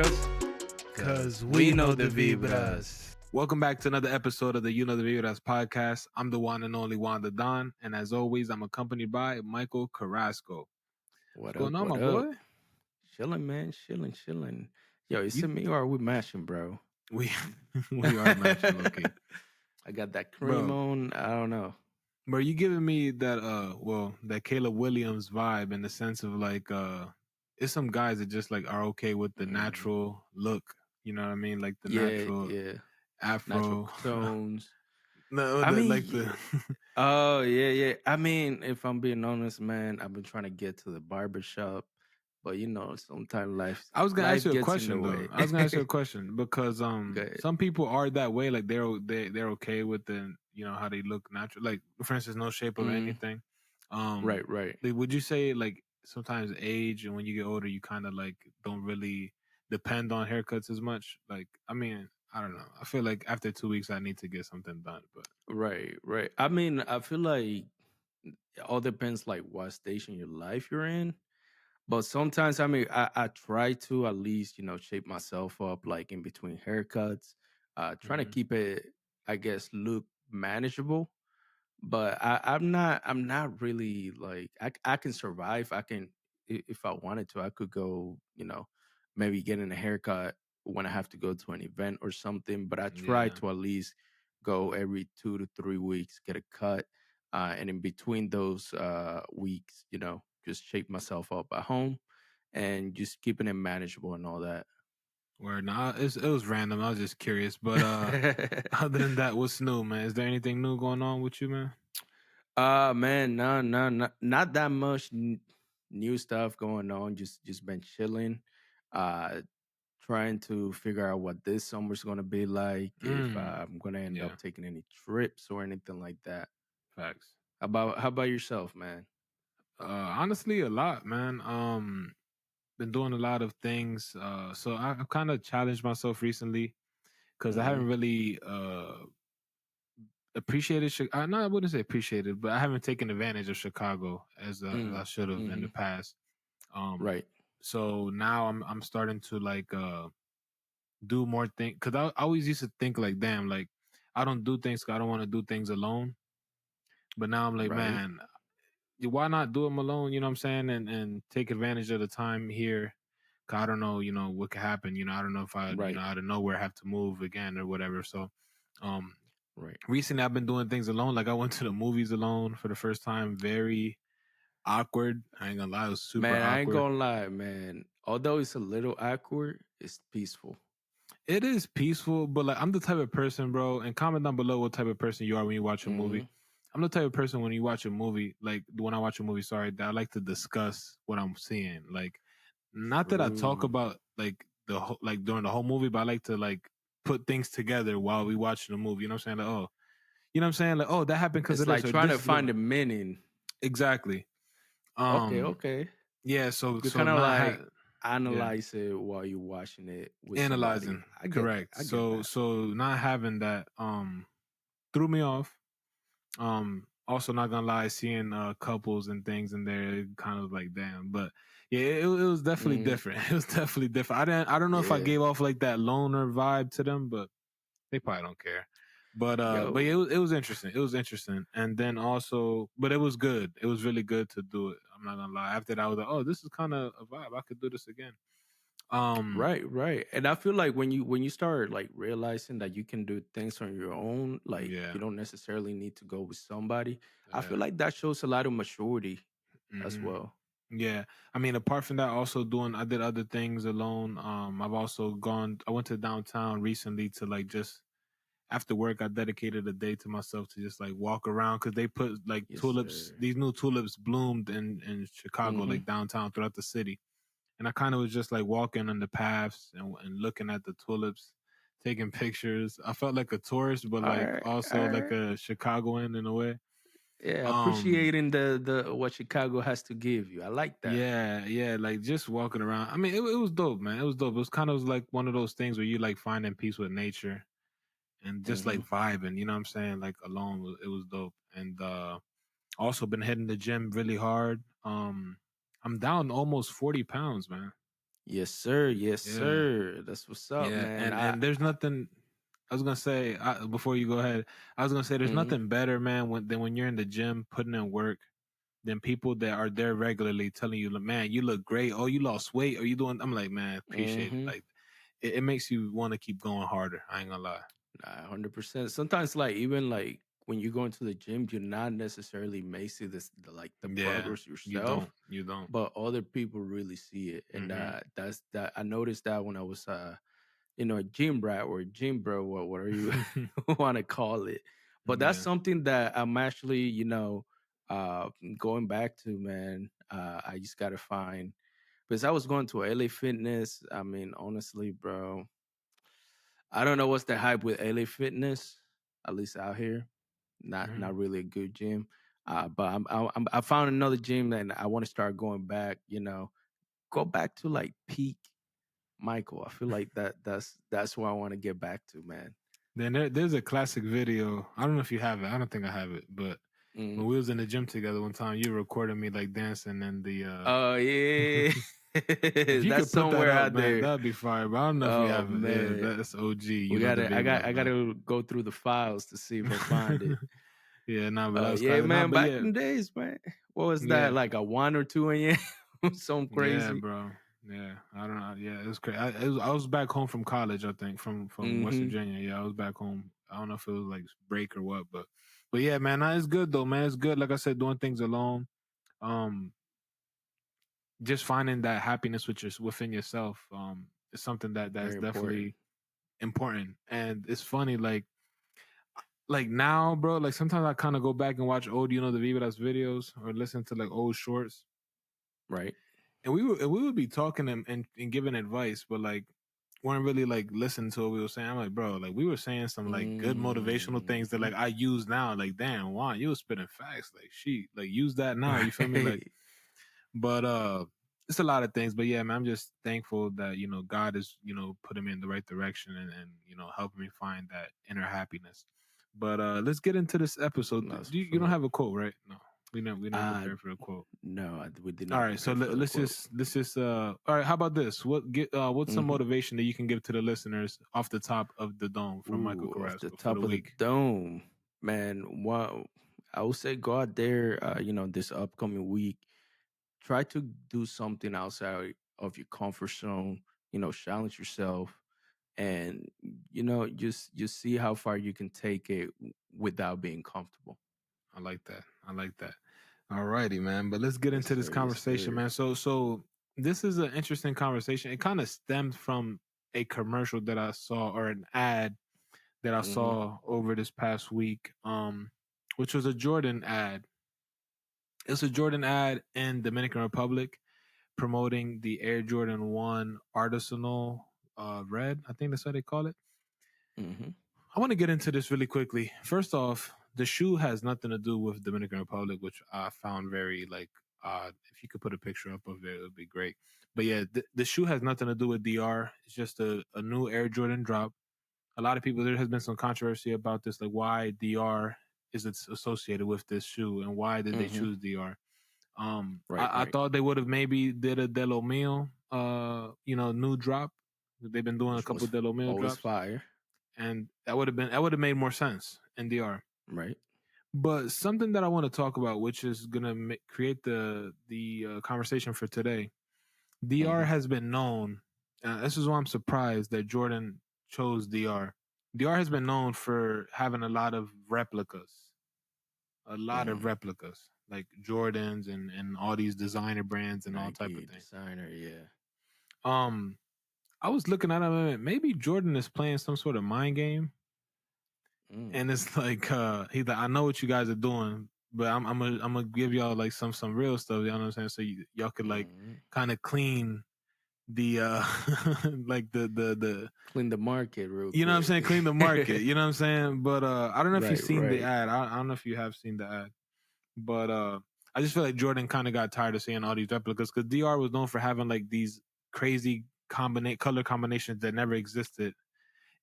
Vibras? Cause we know the Vibras. Welcome back to another episode of the You Know the Vibras podcast. I'm the one and only Wanda Don, and as always, I'm accompanied by Michael Carrasco. What's going on, what my up? boy? Chilling, man. Chilling. Yo, is You- it me or are we mashing, bro? We we are matching, okay, I got that cream on. I don't know. bro. You giving me that that Caleb Williams vibe in the sense of like it's some guys that just like are okay with the natural look. You know what I mean? Like the natural Yeah. afro. Natural tones. No, I mean, like the oh yeah. I mean, if I'm being honest, man, I've been trying to get to the barber shop, but sometimes I was gonna ask life you a gets in the question though. way. I was gonna ask you a question because Okay. some people are that way. Like they're okay with the how they look natural. Like for instance, no shape of Mm, anything. right. Like, would you say like sometimes age and when you get older, you kind of like don't really depend on haircuts as much? Like I mean, I don't know. I feel like after 2 weeks, I need to get something done. But Right. I mean, I feel like it all depends like what station in your life you're in. But sometimes, I mean, I try to at least, shape myself up like in between haircuts, trying to mhm. keep it, I guess, look manageable. But I'm not really like I can survive. I can if I wanted to, I could go, maybe getting a haircut when I have to go to an event or something. But I try Yeah. to at least go every 2 to 3 weeks, get a cut, and in between those weeks, just shape myself up at home and just keeping it manageable and all that. Where nah, it was random. I was just curious. But other than that, what's new, man? Is there anything new going on with you, man? Man, no, not that much new stuff going on. Just been chilling, uh, trying to figure out what this summer's gonna be like. If Mm, I'm gonna end yeah, up taking any trips or anything like that. facts. How about yourself, man? Honestly, a lot, man. Been doing a lot of things. So I've kind of challenged myself recently because I Hmm. haven't really appreciated. No, I wouldn't say appreciated, but I haven't taken advantage of Chicago as I Mm. should have in the Hmm. past. Um, Right. so now I'm starting to like do more things because I always used to think like, damn, like I don't do things 'cause I don't want to do things alone. But now I'm like, Right. man, why not do them alone? You know what I'm saying? And take advantage of the time here. 'Cause I don't know, what could happen. I don't know if I, Right. out of nowhere have to move again or whatever. So, um, Right. recently I've been doing things alone. Like I went to the movies alone for the first time. Very awkward. I ain't gonna lie, it was super Man, I ain't awkward. gonna lie, man. Although it's a little awkward, it's peaceful. It is peaceful, but like I'm the type of person, bro. And comment down below what type of person you are when you watch a movie. Hmm. I'm the type of person when you watch a movie, like when I watch a movie, sorry, that I like to discuss what I'm seeing. Like, not that I talk True. about like like during the whole movie, but I like to like put things together while we watching the movie. You know what I'm saying? Like, oh, you know what I'm saying? Like, oh, that happened because It's of this like or trying to this. find the meaning. Exactly. Okay, Um. okay. Yeah. So You so kind of not like yeah, analyze it while you're watching it with somebody. analyzing. Correct. I get that. So not having that threw me off. Also not gonna lie, seeing couples and things in there, it kind of like damn. But yeah, it was definitely Mm, different. It was definitely different. I don't know if I yeah. gave off like that loner vibe to them, but they probably don't care. But yeah, Yo. it was interesting. It was interesting. And then also, but it was good. It was really good to do it. I'm not gonna lie. After that, I was like, oh, this is kind of a vibe. I could do this again. Um, Right. And I feel like when you start like realizing that you can do things on your own, like yeah, you don't necessarily need to go with somebody. I feel yeah. like that shows a lot of maturity as Hmm. well. Yeah, I mean, apart from that, also I did other things alone. I've also I went to downtown recently to like just after work. I dedicated a day to myself to just like walk around because they put like Yes, tulips. sir. These new tulips bloomed in Chicago, Mm-hmm. like downtown throughout the city. And I kind of was just like walking on the paths and looking at the tulips, taking pictures. I felt like a tourist, but All like right, also all like right. a Chicagoan in a way. Yeah, Um, appreciating the what Chicago has to give you. I like that. yeah, like just walking around. I mean, it was dope, man. It was dope. It was kind of like one of those things where you like finding peace with nature and just like Mm-hmm. vibing. You know what I'm saying? Like alone, it was dope. And also been hitting the gym really hard. I'm down almost 40 pounds, man. Yes, sir. Yes, Yeah, sir. That's what's up, yeah, man. and there's nothing. I was gonna say before you go ahead. I was gonna say there's Mhm. nothing better, man, than when you're in the gym putting in work than people that are there regularly telling you, "Look, man, you look great. Oh, you lost weight. Or you doing?" I'm like, man, appreciate it. Mhm. Like, it makes you want to keep going harder. I ain't gonna lie. Nah, 100%. Sometimes, like, even like when you go into the gym, you're not necessarily may see like the Yeah, progress yourself, you don't. but other people really see it. And Hmm. that's that. I noticed that when I was, a gym rat or a gym bro, or whatever you want to call it. But that's Yeah. something that I'm actually, going back to, man. I just got to find, because I was going to LA Fitness. I mean, honestly, bro, I don't know what's the hype with LA Fitness, at least out here. Not Hmm. really a good gym. But I found another gym and I want to start going back. Go back to like peak Michael. I feel like that's where I want to get back to, man. Then there's a classic video. I don't know if you have it. I don't think I have it. But Mm. when we was in the gym together one time, you recorded me like dancing in the. Oh yeah, If you that's could put that somewhere up, out man, there. that'd be fire. But I don't know if we Oh have it. Yeah, man, that's OG. You we know got the to. I V got. Bros, I got man. to go through the files to see if I find it. Yeah, nah, but that was Yeah, classic. Nah, man. but Back yeah, in the days, man. What was that? yeah, Like a 1 or 2 a.m. Something yeah, crazy. bro. Yeah, I don't know. Yeah, it was crazy. I was back home from college. I think from West Mm-hmm. Virginia. Yeah, I was back home. I don't know if it was like break or what, but yeah, man, nah, it's good though, man. It's good. Like I said, doing things alone. Um, just finding that happiness within yourself. Is something that's Very important. definitely important. And it's funny, like now, bro. Like sometimes I kind of go back and watch old, the Vivadas videos or listen to like old shorts, Right. and we would be talking and giving advice, but like weren't really like listening to what we were saying. I'm like, bro, like we were saying some like good motivational things that Mm-hmm. like I use now. Like, damn, Juan, you was spitting facts. Like, she like use that now. You feel me? Like, Right. but it's a lot of things. But yeah, man, I'm just thankful that God is putting me in the right direction and helping me find that inner happiness. But let's get into this episode. That's You what's you don't up. have a quote, right? No, we didn't Uh prepare for a quote. no, we did All not right, so prepare for the let's quote. just all right. How about this? What's some Mm-hmm. motivation that you can give to the listeners off the top of the dome from Michael Ooh, off the Carrasco for the top of the week? dome, man. Wow, I would say go out there. This upcoming week, try to do something outside of your comfort zone. Challenge yourself, and just see how far you can take it without being comfortable. I like that. I like that. All righty, man. But let's get Yes, into this sir. Yes, conversation, sir. man. So this is an interesting conversation. It kind of stemmed from a commercial that I saw or an ad that I Mm-hmm. saw over this past week, which was a Jordan ad. It's a Jordan ad in Dominican Republic promoting the Air Jordan 1 Artisanal Red. I think that's how they call it. Mm-hmm. I want to get into this really quickly. First off, the shoe has nothing to do with Dominican Republic, which I found very like odd. If you could put a picture up of it, it would be great. But yeah, the shoe has nothing to do with DR. It's just a new Air Jordan drop. A lot of people, there has been some controversy about this, like why DR is it associated with this shoe and why did they Mm-hmm. choose DR? Right. I Right. thought they would have maybe did a Delo Mio, new drop. They've been doing a Which couple was Delo Mio always drops, fire. and that would have made more sense in DR. Right. But something that I want to talk about, which is gonna create the conversation for today. DR Mm-hmm. has been known. This is why I'm surprised that Jordan chose DR. DR has been known for having a lot of Mm. replicas, like Jordans and all these designer brands and all type of Nike things. designer. Yeah. Um, I was looking at him and maybe Jordan is playing some sort of mind game, Mm. and it's like he's like, I know what you guys are doing, but I'm gonna give y'all like some real stuff. You know what I'm saying? So y'all could like Mm. kind of clean the like the Clean the market real you know what I'm quick. saying, clean the market. You know what I'm saying? But I don't know if you've Right. seen the Right. ad. I don't know if you have seen the ad, but I just feel like Jordan kind of got tired of seeing all these replicas because DR was known for having like these crazy color combinations that never existed.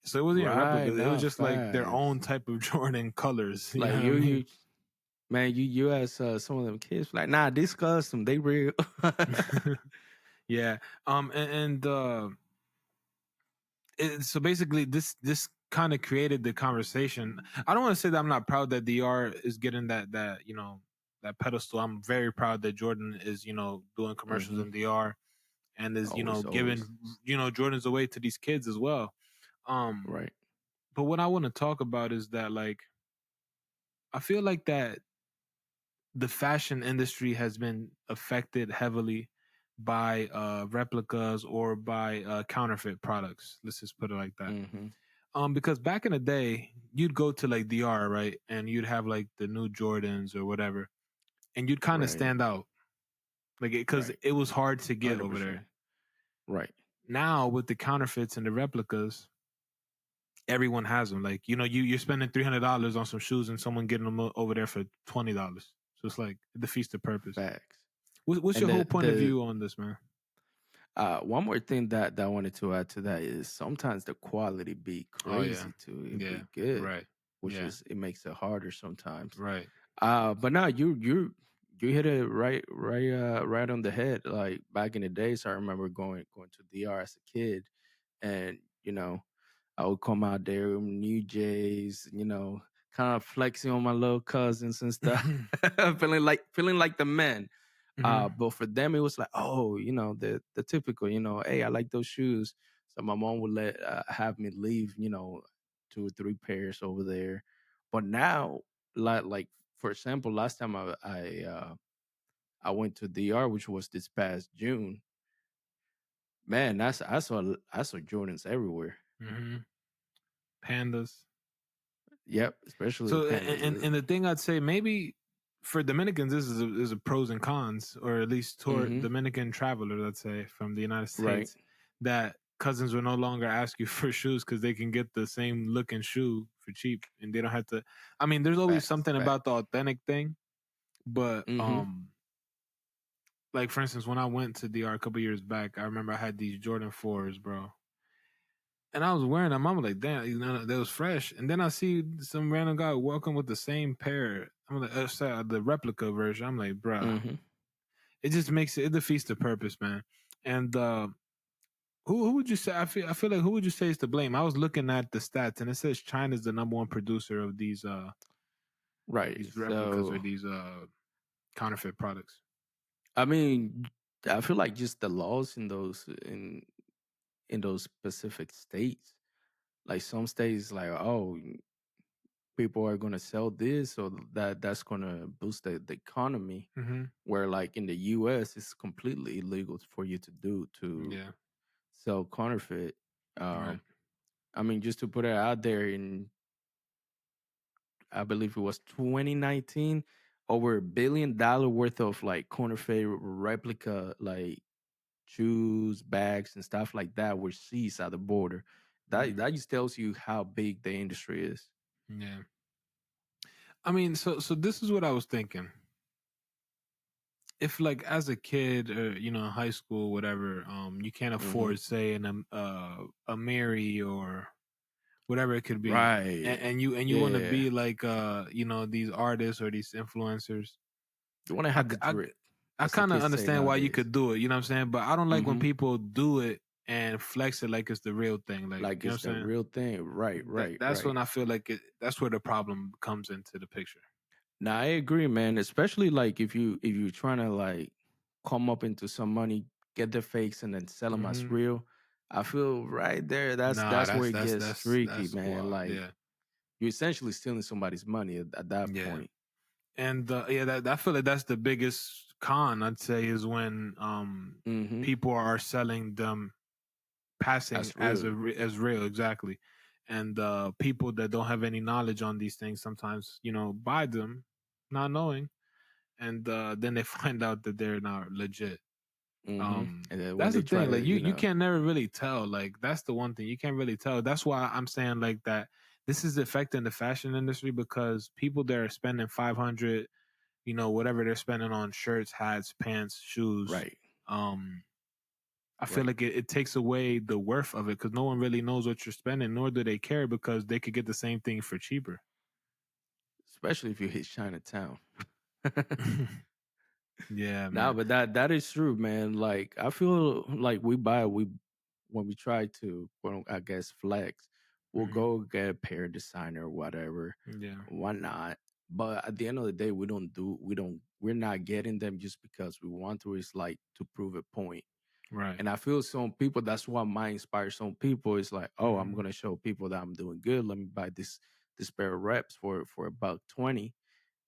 So it wasn't even Right. replicas. It was Now, just like their own facts. type of Jordan colors. You know Like what I mean? man, you ask some of them kids like, nah, this custom, they real. Yeah. So basically, this kind of created the conversation. I don't want to say that I'm not proud that DR is getting that pedestal. I'm very proud that Jordan is doing commercials Hmm. in DR and is Always, always. giving Jordans away to these kids as well. Um, Right. but what I want to talk about is that like I feel like that the fashion industry has been affected heavily by replicas or by counterfeit products. Let's just put it like that. Hmm. Because back in the day, you'd go to like DR, right, and you'd have like the new Jordans or whatever, and you'd kind of Right. stand out, like because Right. it was hard to get over 100%. there. Right. Now with the counterfeits and the replicas, everyone has them. Like you're spending $300 on some shoes, and someone getting them over there for $20. So it's like it defeats the purpose. Facts. What's And your whole the point of view on this, man? one more thing that I wanted to add to that is sometimes the quality be Oh yeah, crazy too. It yeah, be good, right, which yeah, is it makes it harder sometimes. right. But now you hit it right on the head. Like back in the days, I remember going to DR as a kid, and I would come out there with New Jays, kind of flexing on my little cousins and stuff, feeling like the man. Hmm. But for them, it was like, oh, the typical, hey, I like those shoes. So my mom would let have me leave, 2 or 3 pairs over there. But now, like for example, last time I went to DR, which was this past June. Man, I saw Jordans everywhere. Hmm. Pandas. Yep, especially the So pandas. and the thing I'd say maybe for Dominicans this is a pros and cons, or at least tour Mm-hmm. Dominican traveler, let's say from the United Right. States, that cousins will no longer ask you for shoes because they can get the same looking shoe for cheap and they don't have to. I mean, there's always Facts. something about the Facts. authentic thing, but Mm-hmm. like for instance, when I went to DR a couple years back, I remember I had these Jordan 4s, bro. And I was wearing them. I'm like, damn, they was fresh. And then I see some random guy walking with the same pair. I'm like, sorry, the replica version. I'm like, bruh, Mm-hmm. it just it defeats the purpose, man. And who would you say? I feel like who would you say is to blame? I was looking at the stats, and it says China's the number one producer of Right. these replicas or So these counterfeit products. I mean, I feel like just the laws in those specific states. Like some states, like people are gonna sell this, so that's gonna boost the economy. Hmm. Where like in the U.S., it's completely illegal for you to Yeah. sell counterfeit. Right. Um, I mean, just to put it out there, in I believe it was 2019, over $1 billion worth of like counterfeit replica like shoes, bags, and stuff like that were seized at the border. That Mm, that just tells you how big the industry is. yeah. I mean, so this is what I was thinking. If like as a kid or high school whatever, you can't Hmm. afford say a Mary or whatever it could be, Right. and you want to Yeah. be like these artists or these influencers. You want to I have the I, drip, I as the kind of kids say understand why you nowadays. could do it, you know what I'm saying, but I don't like when Hmm. people do it and flex it like it's the real thing, like Like you know it's what the I'm saying. real thing. Right. Right. That's Right. when I feel like that's where the problem comes into the picture. Now I agree, man. Especially like if you're trying to like come up into some money, get the fakes, and then sell them as Hmm. real. I feel right there. That's Nah, that's where that's it that's gets that's tricky, that's man. wild. Like Yeah, you're essentially stealing somebody's money at that yeah. point. And yeah, that I feel like that's the biggest con I'd say is when Hmm. people are selling them passing That's as real. as real, exactly. And people that don't have any knowledge on these things sometimes buy them not knowing, and then they find out that they're not legit. And then when That's they the try thing, like to, you can't never really tell, like that's the one thing you can't really tell. That's why I'm saying like that this is affecting the fashion industry because people that are spending 500, whatever they're spending on shirts, hats, pants, shoes. right, Um, I feel right. like it takes away the worth of it because no one really knows what you're spending, nor do they care because they could get the same thing for cheaper. Especially if you hit Chinatown. Yeah, No, man. but that is true, man. Like I feel like we when we try to, well, I guess flex, we'll Hmm. go get a pair designer, whatever. Yeah. Why not? But at the end of the day, we're not getting them just because we want to. It's like to prove a point. Right. And I feel some people, that's what might inspire some people. It's like, oh, I'm Hmm. gonna show people that I'm doing good. Let me buy this pair of reps for about 20,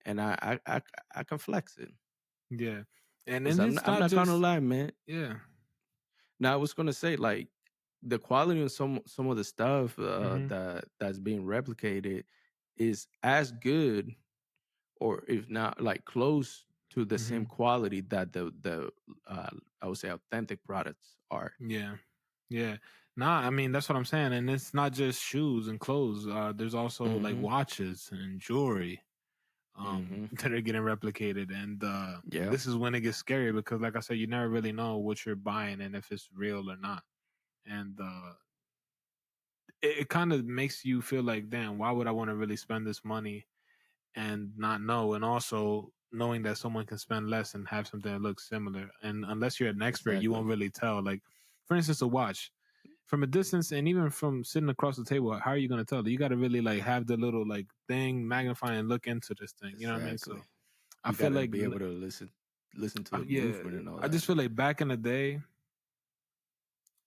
and I can flex it. Yeah. And Cause then it's I'm not not gonna just lie, man. yeah. Now I was gonna say like the quality of some of the stuff Hmm. that's being replicated is as good, or if not like close to the same Hmm. quality that the I would say authentic products are. Yeah. Yeah. Nah, I mean that's what I'm saying. And it's not just shoes and clothes. There's also like Mm-hmm. watches and jewelry Mm-hmm. that are getting replicated. And Yeah. this is when it gets scary because like I said, you never really know what you're buying and if it's real or not. And it kind of makes you feel like, damn, why would I want to really spend this money and not know? And also knowing that someone can spend less and have something that looks similar. And unless you're an expert, you won't Exactly. really tell. Like, for instance, a watch from a distance and even from sitting across the table, how are you going to tell? You got to really like have the little like thing magnify and look into this thing. You know what I mean? So Exactly. I You feel gotta like, be able to listen to the yeah, movement and all I just that. feel like back in the day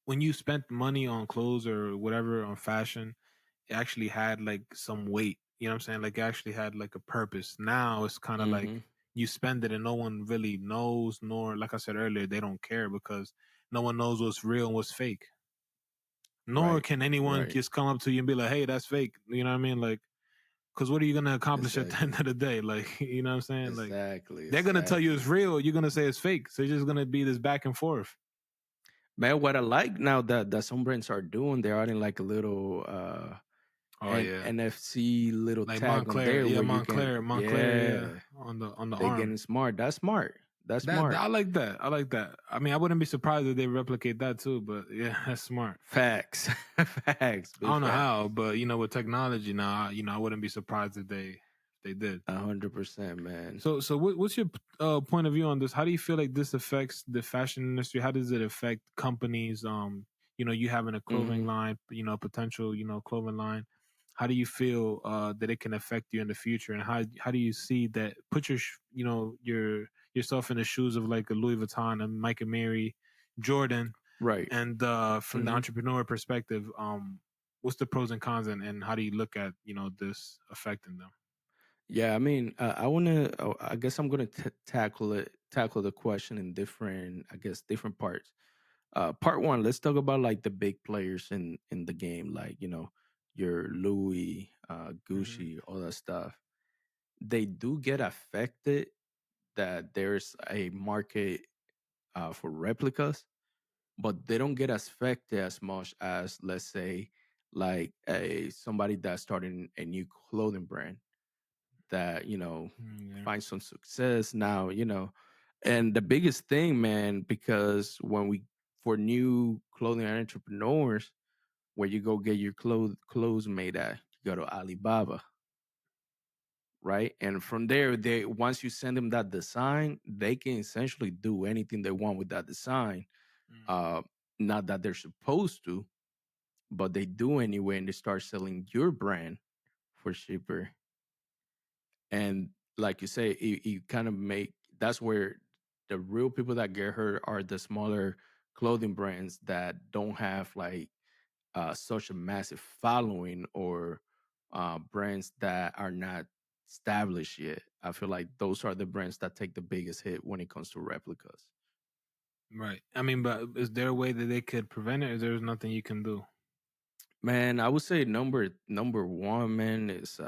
when you spent money on clothes or whatever on fashion, it actually had like some weight. You know what I'm saying? Like it actually had like a purpose. Now it's kind of like Mm-hmm. you spend it and no one really knows, nor like I said earlier, they don't care because no one knows what's real and what's fake. Nor Right. can anyone Right. just come up to you and be like, "Hey, that's fake." You know what I mean? Like, because what are you gonna accomplish at the end Exactly. of the day? Like, you know what I'm saying? Like, Exactly. they're gonna tell you it's Exactly. real. You're gonna say it's fake. So it's just gonna be this back and forth. Man, what I like now that some brands are doing, they're adding like a little Oh an yeah, NFC little like tag on Montclair. there Yeah, where you can, Montclair. Yeah, yeah, on the they arm. getting smart. That's smart. That's I smart. like that. I like that. I mean, I wouldn't be surprised if they replicate that too. But yeah, that's smart. Facts. Facts. I Big don't know how, facts. but with technology now, I wouldn't be surprised if they did. 100%, man. So what's your point of view on this? How do you feel like this affects the fashion industry? How does it affect companies? You having a clothing Hmm. line, potential, clothing line. How do you feel that it can affect you in the future, and how do you see that? Put yourself in the shoes of like a Louis Vuitton, and Mike and Mary, Jordan, Right. and from the Hmm. entrepreneur perspective, what's the pros and cons, and how do you look at this affecting them? Yeah, I mean, I want to. I guess I'm gonna tackle the question in different, I guess, different parts. Part one, let's talk about like the big players in the game, like your Louis, Hmm. Gucci, all that stuff. They do get affected that there's a market for replicas, but they don't get affected as much as, let's say, like a somebody that's starting a new clothing brand that Yeah. finds some success now. And the biggest thing, man, because when we for new clothing entrepreneurs, where you go get your clothes made at, you go to Alibaba, right? And from there, they once you send them that design, they can essentially do anything they want with that design. Mm. Uh, Not that they're supposed to, but they do anyway, and they start selling your brand for cheaper. And like you say, you kind of make that's where the real people that get hurt are the smaller clothing brands that don't have like such a massive following, or brands that are not established yet. I feel like those are the brands that take the biggest hit when it comes to replicas. Right. I mean, but is there a way that they could prevent it, or there's nothing you can do? Man, I would say number one, man, is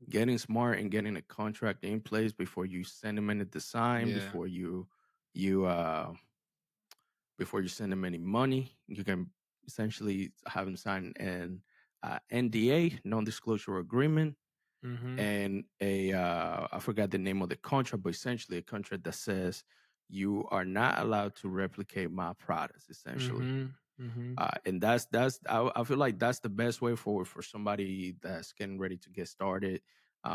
getting smart and getting a contract in place before you send them any design, Yeah. you uh before you send them any money. You can essentially have them sign an NDA, non-disclosure agreement, Mhm. and a I forgot the name of the contract, but essentially a contract that says you are not allowed to replicate my products, essentially. Mhm. Mhm. And I feel like that's the best way forward for somebody that's getting ready to get started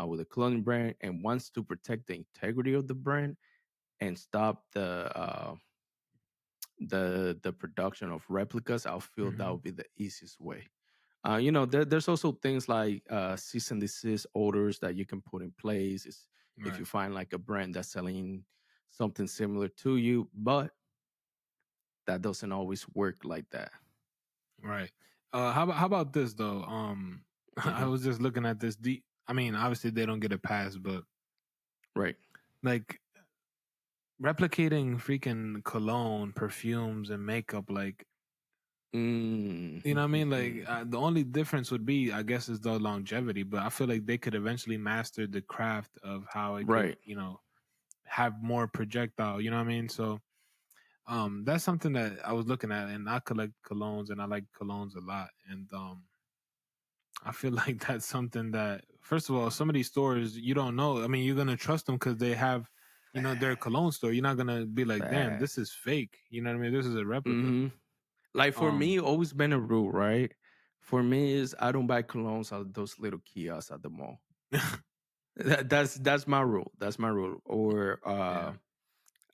with a clothing brand and wants to protect the integrity of the brand. and stop the production of replicas, I'll feel that Hmm. would be the easiest way. There's also things like cease and desist orders that you can put in place. If Right. you find like a brand that's selling something similar to you, but that doesn't always work like that. Right. How about this though? I Hmm. was just looking at this. I mean, obviously they don't get a pass, but Right. like replicating freaking cologne, perfumes, and makeup, like you know what I mean? Like Hmm. the only difference would be, I guess, is the longevity. But I feel like they could eventually master the craft of how it could, Right. have more projectile. You know what I mean? So that's something that I was looking at, and I collect colognes, and I like colognes a lot, and I feel like that's something that, first of all, some of these stores you don't know. I mean, you're gonna trust them because they have, their cologne Facts. store. You're not gonna be like, damn, this is Facts. fake. You know what I mean? This is a replica. Hmm. Like for Um, me, always been a rule, right? For me is I don't buy colognes at those little kiosks at the mall. That's my rule. That's my rule. Or yeah.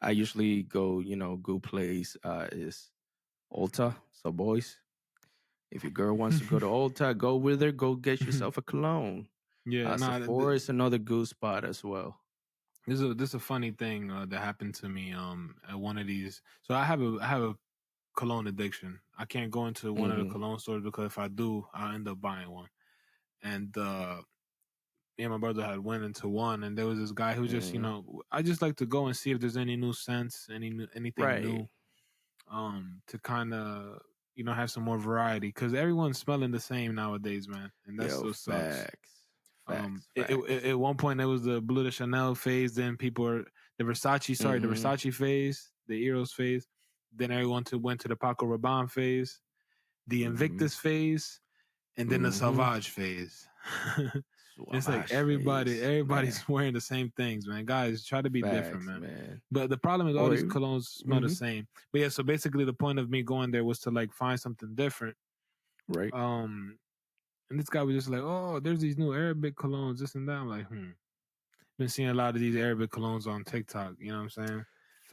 I usually go, good place is Ulta. So boys, if your girl wants to go to Ulta, go with her. Go get yourself a cologne. Yeah, nah. Sephora is another good spot as well. This is a funny thing that happened to me at one of these. So I have a cologne addiction. I can't go into one of the Hmm. cologne stores because if I do, I'll end up buying one. And me and my brother had went into one, and there was this guy who just, Hmm. I just like to go and see if there's any new scents, anything Right. new, to kind of have some more variety because everyone's smelling the same nowadays, man, and that Yo, still sucks. facts. Facts. At Facts. one point there was the Blue de Chanel phase. Then people are the Hmm. Versace phase, the Eros phase. Then everyone went to the Paco Rabanne phase, the Hmm. Invictus phase, and then the Hmm. Sauvage phase. It's like Suave face, man. everybody's wearing the same things, man. Guys, try to be different, Facts, man. man. But the problem is all Or these colognes smell the mhm, same. But yeah, so basically the point of me going there was to like find something different. right. Um, and this guy was just like, "Oh, there's these new Arabic colognes, this and that." I'm like, been seeing a lot of these Arabic colognes on TikTok. You know what I'm saying?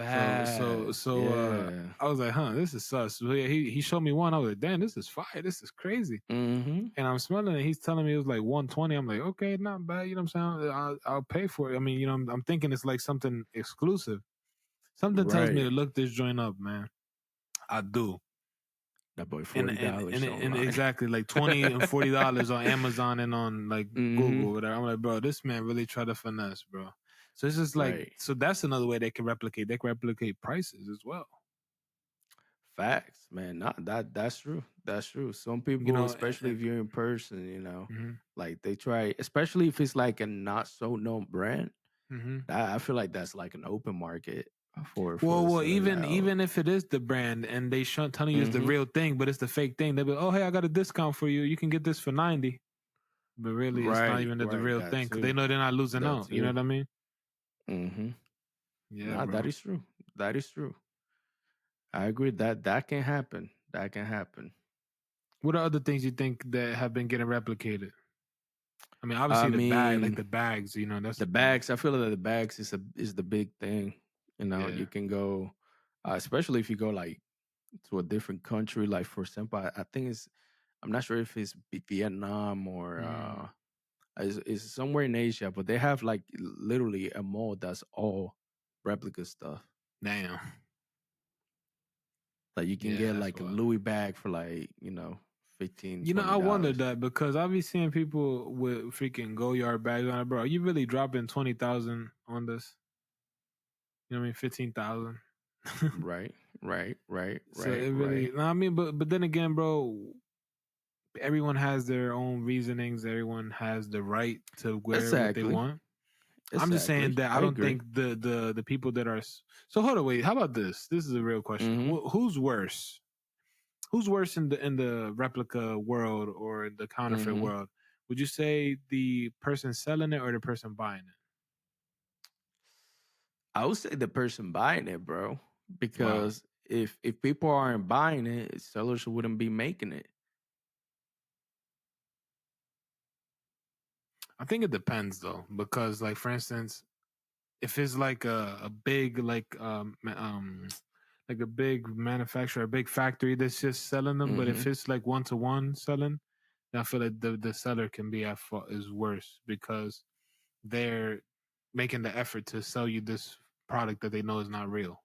So so Facts. so Yeah. I was like, this is sus. So yeah, he showed me one. I was like, damn, this is fire. This is crazy. Mhm. And I'm smelling it. He's telling me it was like 120. I'm like, okay, not bad. You know what I'm saying? I'll pay for it. I mean, I'm thinking it's like something exclusive. Something tells me to Right. look this joint up, man. I do. That boy And and and, $40 and online. exactly like $20 and $40 on Amazon and on like Mhm. Google, whatever. I'm like, bro, this man really tried to finesse, bro. So it's just like, Right. so that's another way they can replicate. They can replicate prices as well. Facts, man. Not that's true. That's true. Some You people, know, especially if you're in person, mhm, like they try, especially if it's like a not so known brand. mhm. I feel like that's like an open market for Well, the well, seller. even Like, oh, even if it is the brand and they telling you it's the mhm. real thing, but it's the fake thing, they'll be, oh, hey, I got a discount for you. You can get this for 90. But really, it's not Right, even the right. real That thing because they too. know they're not losing That out. You know too. what I mean? Mhm. Yeah, Nah, bro. that is true. That is true. I agree that that can happen. That can happen. What are other things you think that have been getting replicated? I mean, I obviously the bag, like mean, the bags, that's the the thing. bags. I feel that the bags is the big thing. Yeah. You can go, especially if you go like to a different country. Like for example, I think it's. I'm not sure if it's Vietnam or Mm, it's somewhere in Asia, but they have like literally a mall that's all replica stuff. damn. Like you can Yeah, get that's like a wild. Louis bag for like 15 I wonder $20. that because I be seeing people with freaking Goyard bags on it, bro. Are you really dropping 20,000 on this? You know what I mean? 15,000. Right, right, right, So right, it really, right. no, I mean, but then again, bro, everyone has their own reasonings. Everyone has the right to wear what they Exactly. want. I'm just saying Exactly. that I I don't agree. think the people that are so hold on, wait. How about this? This is a real question. Mhm. Who's worse? Who's worse in the replica world or the counterfeit Mhm. world? Would you say the person selling it or the person buying it? I would say the person buying it, bro, Wow. because if people aren't buying it, sellers wouldn't be making it. I think it depends though, because like for instance, if it's like a big like a big manufacturer, a big factory that's just selling them. But if Mhm. it's like one to one selling, then I feel like the seller can be at fault is worse because they're making the effort to sell you this product that they know is not real.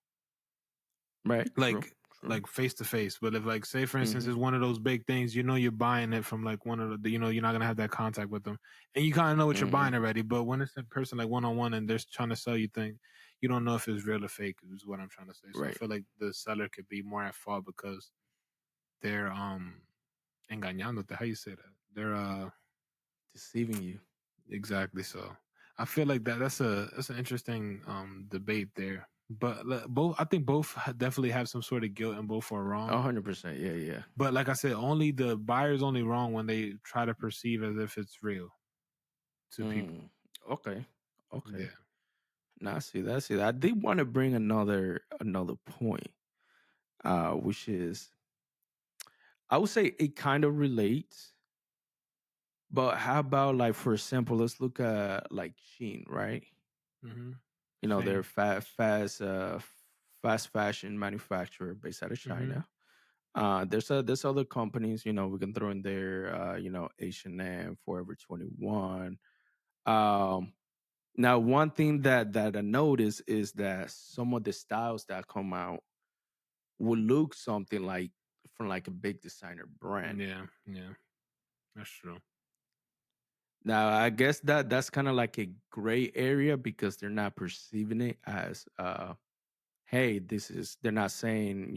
Right. True. True. Like face to face. But if like say for instance Mhm. it's one of those big things, you know you're buying it from like one of the you're not gonna have that contact with them. And you kinda know what you're Mhm. buying already. But when it's in person like one on one and they're trying to sell you things, you don't know if it's real or fake is what I'm trying to say. So I Right. feel like the seller could be more at fault because they're engañándote. How you say that? They're Deceiving you. exactly so. I feel like that's an interesting debate there. But both I think both definitely have some sort of guilt and both are wrong. 100%. Yeah, yeah. But like I said, only the buyer's only wrong when they try to perceive as if it's real to people. Mm. Okay. Okay. Yeah. Now I see that. I see that. I did want to bring another point, which is I would say it kind of relates, but how about like for example, let's look at like Shein, right? Mm-hmm. They're Shane. fast fashion manufacturer based out of Mm-hmm. China. There's other companies, we can throw in there, H&M, Forever 21. Um, Now, one thing that I noticed is that some of the styles that come out will look something like from like a big designer brand. Yeah. Yeah. That's true. Now, I guess that's kind of like a gray area because they're not perceiving it as, hey, they're not saying,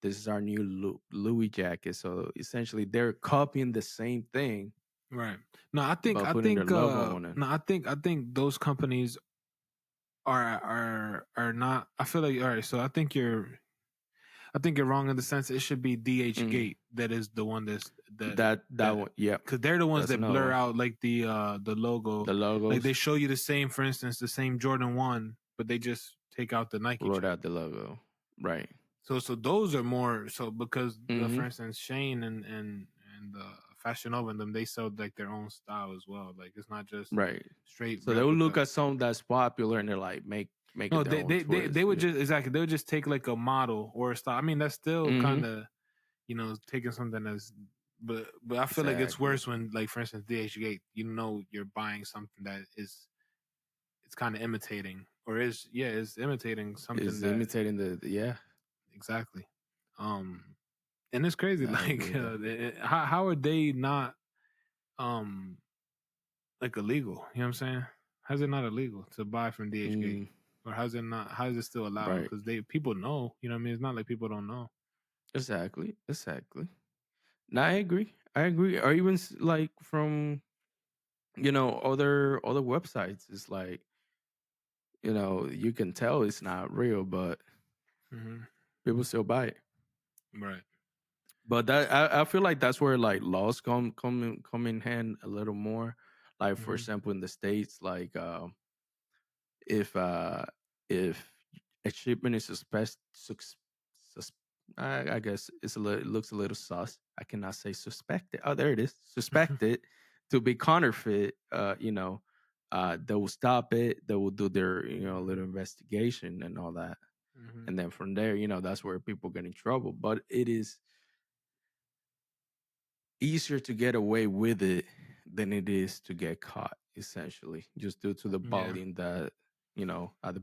this is our new Louis jacket. So essentially, they're copying the same thing Right. No, I think but I putting their think logo on it. no, I think those companies are not I feel like all right, so I think you're wrong in the sense it should be DH Mhm. Gate that is the one That that one, yep, because they're the ones that's that another blur one. out like the logo. The Like they logos show you the same, for instance, the same Jordan 1, but they just take out the Nike wrote check. out the logo, right? So those are more so because for Hmm. instance Shane and Fashion Nova and them they sell like their own style as well. Like it's not just Right. straight So they will look replica. at something that's popular and they're like make No, it their own they twist. would Yeah. just exactly they would just take like a model or a style. I mean that's still kind Hmm. of taking something that's but I feel like it's Exactly. worse when like for instance DH Gate you're buying something that is it's kind of imitating or is imitating something Is that imitating yeah. exactly and it's crazy I agree like with that. how are they not um like illegal you know what I'm saying how's it not illegal to buy from DH Gate Mm, or how is it still allowed right. because they people know you know what I mean it's not like people don't know. Exactly. Exactly. No, I agree. I agree. Or even like from other websites. It's like you can tell it's not real, but Hmm. people still buy it. Right. But I feel like that's where like laws come in hand a little more. Like for Hmm. example, in the states, like if uh if a shipment is sus, I guess it looks a little sus. I cannot say suspected. Oh, there it is. Suspected to be counterfeit. They will stop it. They will do their little investigation and all that, Hmm. and then from there, that's where people get in trouble. But it is easier to get away with it than it is to get caught, essentially, just due to the Yeah. volume that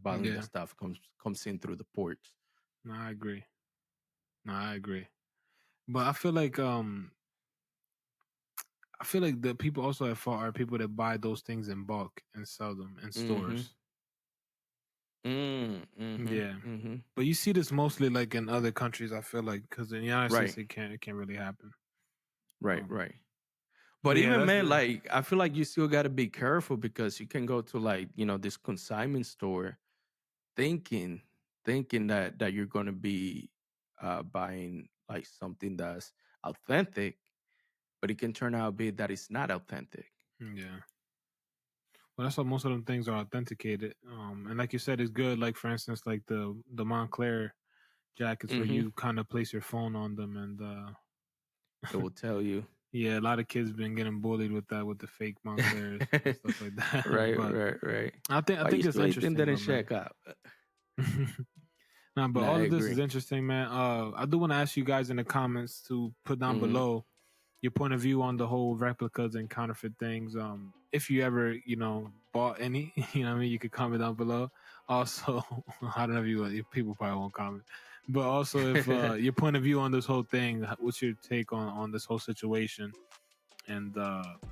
Yeah. stuff comes in through the ports. No, I agree. No, I agree. But I feel like the people also at fault are people that buy those things in bulk and sell them in Mm-hmm. stores. Mm-hmm. Yeah. Mm-hmm. But you see this mostly like in other countries. I feel like because in the United States Right. it can't really happen. Right. Um, Right. But but yeah, even that's man, the like I feel like you still got to be careful because you can go to like this consignment store thinking that you're gonna be buying like something that's authentic, but it can turn out be that it's not authentic. yeah. Well, that's why most of them things are authenticated. And like you said, it's good. Like for instance, like the Montclair jackets where Hmm. you kind of place your phone on them and It will tell you. Yeah, a lot of kids been getting bullied with that, with the fake Monclers and stuff like that. Right, But right. I Why you think it's still eating interesting that though, and man. check out? Nah, but Nah, I all of this is agree. interesting, man. I do want to ask you guys in the comments to put down Hmm. below your point of view on the whole replicas and counterfeit things. If you ever, bought any, you know what I mean, you could comment down below. Also, I don't know if people probably won't comment, but also if your point of view on this whole thing, what's your take on this whole situation, and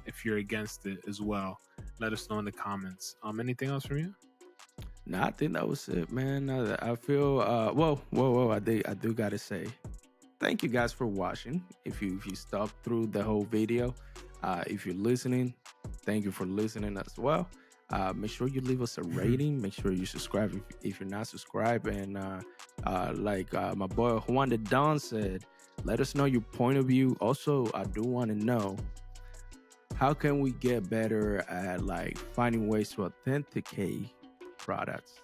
if you're against it as well, let us know in the comments. Anything else from you? Nah, I think that was it, man. I feel whoa. I do gotta say, thank you guys for watching. If you stuck through the whole video, if you're listening, thank you for listening as well. Make sure you leave us a rating. Make sure you subscribe if you're not subscribed. And like my boy Juan the Don said, let us know your point of view. Also, I do want to know, how can we get better at like finding ways to authenticate products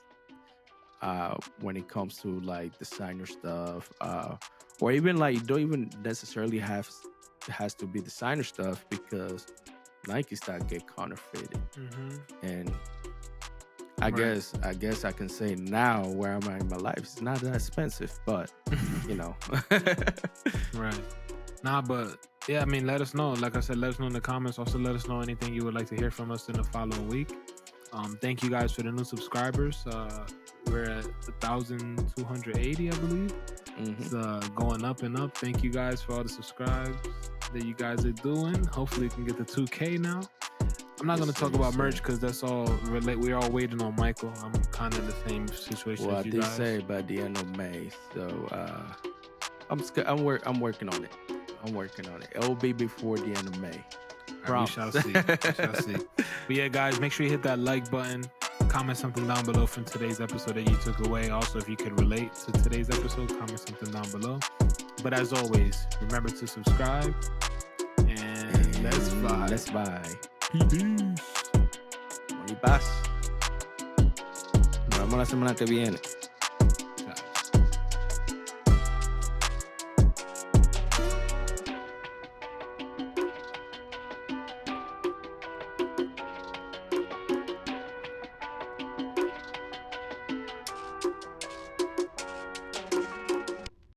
when it comes to like designer stuff, or even like, you don't even necessarily has to be designer stuff, because Nike stock get counterfeited. And I Right. guess I can say now, where I'm at in my life, it's not that expensive, but you know. Right. Nah, but yeah, I mean, let us know. Like I said, let us know in the comments. Also, let us know anything you would like to hear from us in the following week. Thank you guys for the new subscribers. We're at 1,280, I believe. It's going up and up. Thank you guys for all the subscribes that you guys are doing. Hopefully, we can get the 2K now. I'm not Yes, going to sir, talk yes, about sir. merch because that's all relate. We're all waiting on Michael. I'm kind of in the same situation Well, I as you did guys. say by the end of May, so I'm working on it. I'm working on it. It will be before the end of May. All right, we shall see. We shall see. But yeah, guys, make sure you hit that like button. Comment something down below from today's episode that you took away. Also, if you could relate to today's episode, comment something down below. But as always, remember to subscribe. And let's vibe. Let's buy. Peace. Amor y paz. Nos vemos la semana que viene.